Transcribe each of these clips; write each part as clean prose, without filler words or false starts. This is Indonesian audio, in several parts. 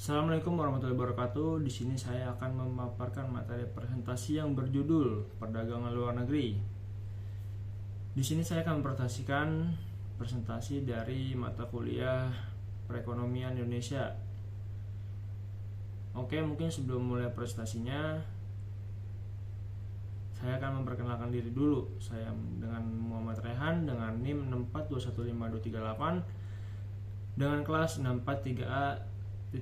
Assalamualaikum warahmatullahi wabarakatuh. Di sini saya akan memaparkan materi presentasi yang berjudul Perdagangan Luar Negeri. Di sini saya akan mempresentasikan presentasi dari mata kuliah Perekonomian Indonesia. Oke, mungkin sebelum mulai presentasinya, saya akan memperkenalkan diri dulu. Saya dengan Muhammad Rehan dengan NIM 642152238 dengan kelas 643A.05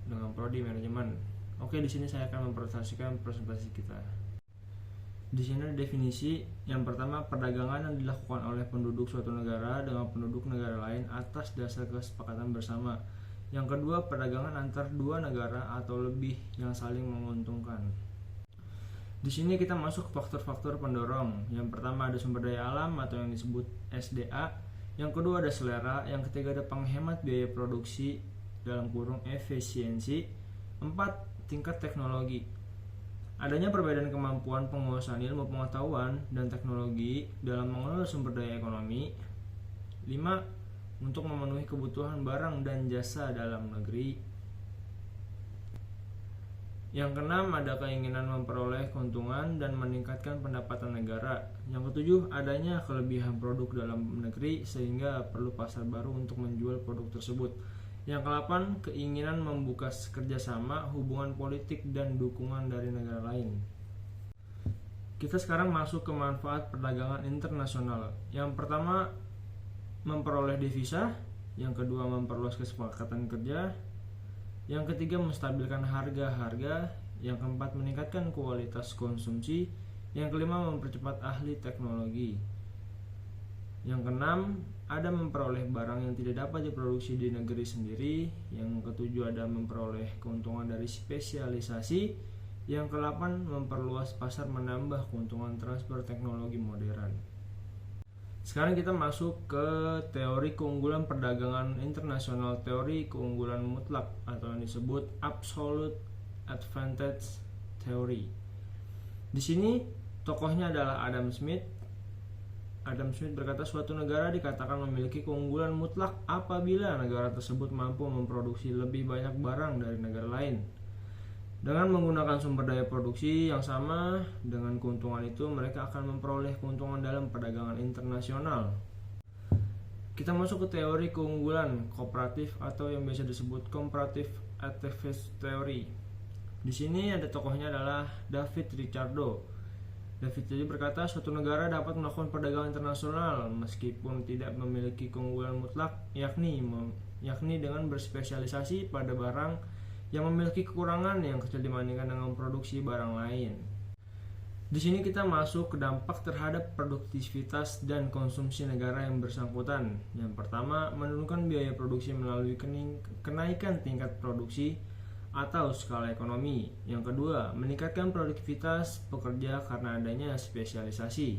dengan prodi manajemen. Oke, di sini saya akan mempresentasikan presentasi kita. Di sini ada definisi. Yang pertama, perdagangan yang dilakukan oleh penduduk suatu negara dengan penduduk negara lain atas dasar kesepakatan bersama. Yang kedua, perdagangan antar dua negara atau lebih yang saling menguntungkan. Di sini kita masuk ke faktor-faktor pendorong. Yang pertama ada sumber daya alam atau yang disebut SDA. Yang kedua ada selera. Yang ketiga ada penghemat biaya produksi dalam kurung efisiensi. 4. Tingkat teknologi. Adanya perbedaan kemampuan penguasaan ilmu pengetahuan dan teknologi dalam mengelola sumber daya ekonomi. 5. Untuk memenuhi kebutuhan barang dan jasa dalam negeri. Yang keenam ada keinginan memperoleh keuntungan dan meningkatkan pendapatan negara. Yang ketujuh adanya kelebihan produk dalam negeri sehingga perlu pasar baru untuk menjual produk tersebut. Yang ke-8 keinginan membuka kerjasama, hubungan politik dan dukungan dari negara lain. Kita sekarang masuk ke manfaat perdagangan internasional. Yang pertama memperoleh devisa, yang kedua memperluas kesepakatan kerja, yang ketiga menstabilkan harga-harga, yang keempat meningkatkan kualitas konsumsi, yang kelima mempercepat ahli teknologi, yang keenam ada memperoleh barang yang tidak dapat diproduksi di negeri sendiri, yang ketujuh ada memperoleh keuntungan dari spesialisasi, yang ke-8 memperluas pasar menambah keuntungan transfer teknologi modern. Sekarang kita masuk ke teori keunggulan perdagangan internasional, teori keunggulan mutlak atau yang disebut absolute advantage theory. Di sini tokohnya adalah Adam Smith. Adam Smith berkata suatu negara dikatakan memiliki keunggulan mutlak apabila negara tersebut mampu memproduksi lebih banyak barang dari negara lain. Dengan menggunakan sumber daya produksi yang sama, dengan keuntungan itu mereka akan memperoleh keuntungan dalam perdagangan internasional. Kita masuk ke teori keunggulan kooperatif atau yang biasa disebut comparative advantage theory. Di sini ada tokohnya adalah David Ricardo. David jadi berkata suatu negara dapat melakukan perdagangan internasional meskipun tidak memiliki keunggulan mutlak, yakni dengan berspesialisasi pada barang yang memiliki kekurangan yang kecil dibandingkan dengan produksi barang lain. Di sini kita masuk ke dampak terhadap produktivitas dan konsumsi negara yang bersangkutan. Yang pertama, menurunkan biaya produksi melalui kenaikan tingkat produksi atau skala ekonomi. Yang kedua, meningkatkan produktivitas pekerja karena adanya spesialisasi.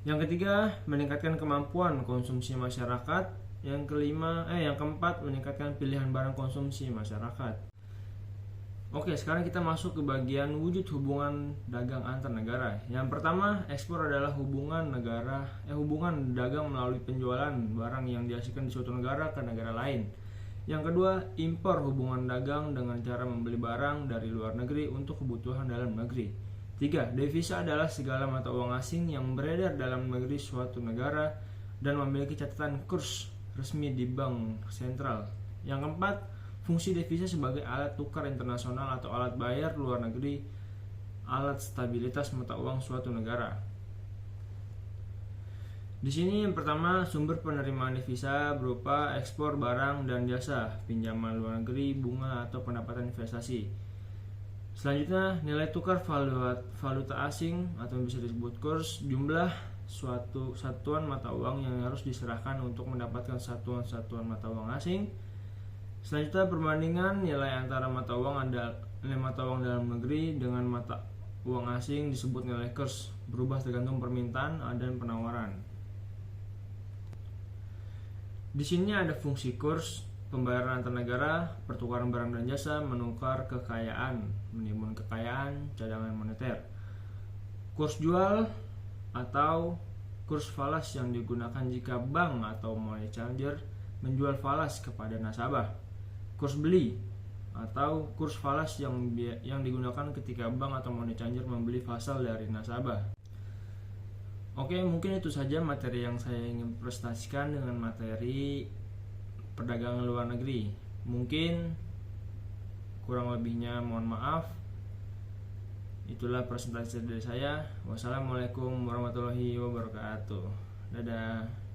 Yang ketiga, meningkatkan kemampuan konsumsi masyarakat. Yang keempat, meningkatkan pilihan barang konsumsi masyarakat. Oke, sekarang kita masuk ke bagian wujud hubungan dagang antar negara. Yang pertama, ekspor adalah hubungan dagang melalui penjualan barang yang dihasilkan di suatu negara ke negara lain. Yang kedua, impor hubungan dagang dengan cara membeli barang dari luar negeri untuk kebutuhan dalam negeri. 3. Devisa adalah segala mata uang asing yang beredar dalam negeri suatu negara dan memiliki catatan kurs resmi di bank sentral. Yang keempat, fungsi devisa sebagai alat tukar internasional atau alat bayar luar negeri, alat stabilitas mata uang suatu negara. Di sini yang pertama, sumber penerimaan devisa berupa ekspor barang dan jasa, pinjaman luar negeri, bunga atau pendapatan investasi. Selanjutnya, nilai tukar valuta asing atau bisa disebut kurs, jumlah suatu satuan mata uang yang harus diserahkan untuk mendapatkan satuan-satuan mata uang asing. Selanjutnya, perbandingan nilai antara mata uang dalam negeri dengan mata uang asing disebut nilai kurs, berubah tergantung permintaan dan penawaran. Di sini ada fungsi kurs, pembayaran antar negara, pertukaran barang dan jasa, menukar kekayaan, menimbun kekayaan, cadangan moneter. Kurs jual atau kurs falas yang digunakan jika bank atau money changer menjual falas kepada nasabah. kurs beli atau kurs falas yang digunakan ketika bank atau money changer membeli fasal dari nasabah. Oke, mungkin itu saja materi yang saya ingin prestasikan dengan materi perdagangan luar negeri. Mungkin kurang lebihnya mohon maaf. Itulah presentasi dari saya. Wassalamualaikum warahmatullahi wabarakatuh. Dadah.